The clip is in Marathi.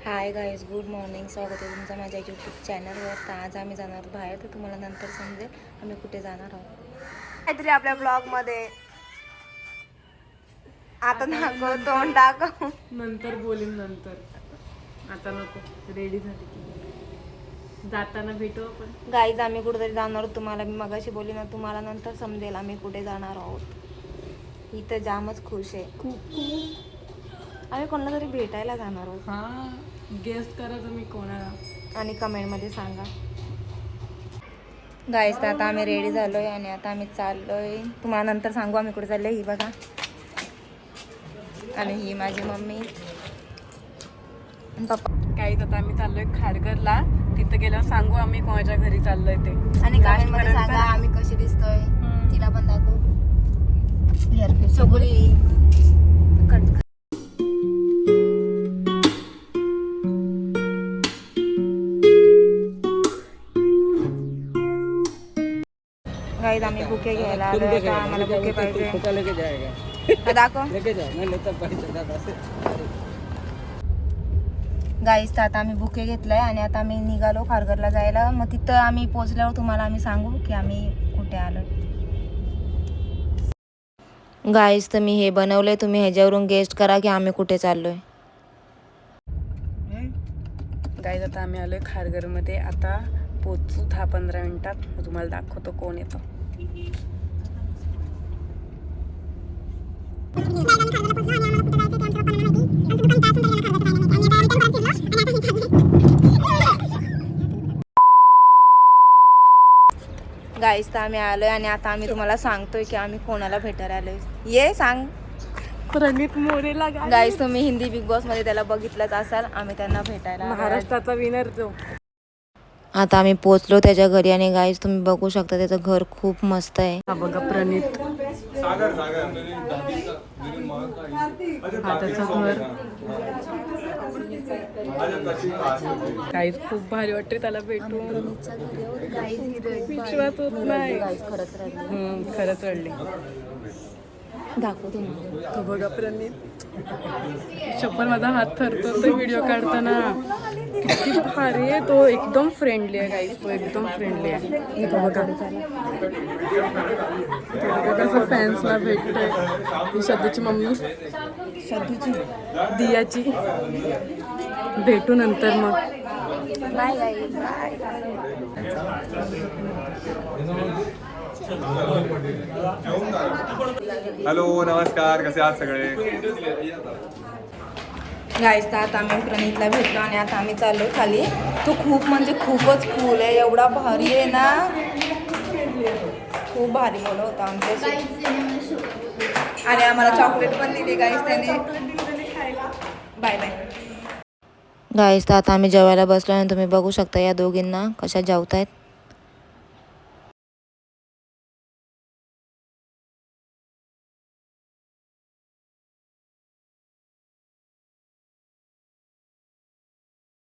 Hi guys, good morning. स्वागत आहे तुमचं माझ्या यूट्यूब चॅनलवर. तर आज आम्ही जाणार बाहेर, तर तुम्हाला नंतर समजेल आम्ही कुठे जाणार आहोत. काहीतरी आपल्या ब्लॉगमध्ये आता नको तोंड टाक, नंतर बोलीन. नंतर आता नको. रेडी झाली जाताना भेटू आपण. गाईज आम्ही कुठेतरी जाणार आहोत. तुम्हाला मी मगाशी बोलली ना, तुम्हाला नंतर समजेल आम्ही कुठे जाणार आहोत. ही तर जामच खुश आहे. खूप आम्ही कोणाला तरी भेटायला जाणार आहोत. हा, गेस करा तुम्ही कोणाला आणि कमेंटमध्ये सांगा. गाईज तर आता आम्ही रेडी झालोय आणि आता आम्ही चाललोय. तुम्हाला नंतर सांगू आम्ही कुठे चाललोय. ही बघा, आणि ही माझी मम्मी आणि पप्पा. काहीच. आता आम्ही चाललोय खारघरला. तिथं गेल्यावर सांगू आम्ही कोणाच्या घरी चाललोय ते. आणि कमेंटमध्ये सांगा आम्ही कशी दिसतोय. तिला पण दाखवू. सगळी गाईज आम्ही बुके घ्यायला आलो. आता आम्हाला बुके पाहिजे. दाखव गाईज. तर आता आम्ही बुके घेतलाय आणि आता आम्ही निघालो खारघरला जायला. मग तिथं आम्ही पोहोचल्यावर तुम्हाला आम्ही सांगू की आम्ही कुठे आलो. गाईज तर मी हे बनवलंय, तुम्ही ह्याच्यावरून गेस्ट करा की आम्ही कुठे चाललोय. गाईज आता आम्ही आलोय खारघरमध्ये. आता पोचू 10-15 मिनिटात. मग तुम्हाला दाखवतो कोण येतो. गाईज तर आम्ही आलोय आणि आता आम्ही तुम्हाला सांगतोय की आम्ही कोणाला भेटायला आलोय. ये सांग. प्रणित मोरेला. गाईज तुम्ही हिंदी बिग बॉस मध्ये त्याला बघितलंच असाल. आम्ही त्यांना भेटायला महाराष्ट्राचा विनर जो. आता आम्ही पोहोचलो त्याच्या घरी आणि गाईज तुम्ही बघू शकता त्याचं घर खूप मस्त आहे. हा बघा प्रणित. हा त्याचं घर. काहीच खूप भारी वाटते त्याला भेटून. विश्वास होत नाही. खरंच रडली. दाखवतो तो बघा प्रणित. शपथ माझा हात थरथरतो व्हिडिओ काढताना. किती भारी आहे तो. एकदम फ्रेंडली आहे गाईस. तो एकदम फ्रेंडली आहे. कसं फॅन्सला भेटतोय. ही शब्दची मम्मी, शब्दची दियाची. भेटू नंतर मग. Bye guys. हॅलो, नमस्कार. कसे आहात सगळे? गाईज तर आता आम्ही प्रणितला भेटलो आणि आता आम्ही चाललो खाली. तो खूप म्हणजे खूपच कूल आहे. एवढा भारी आहे ना. खूप भारी बोलत होता आमच्याशी. आणि आम्हाला चॉकलेट पण दिली गाईज त्याने. Bye bye. गाईज तर आता आम्ही जेवायला बसलो आणि तुम्ही बघू शकता या दोघींना कशा जेवतायत.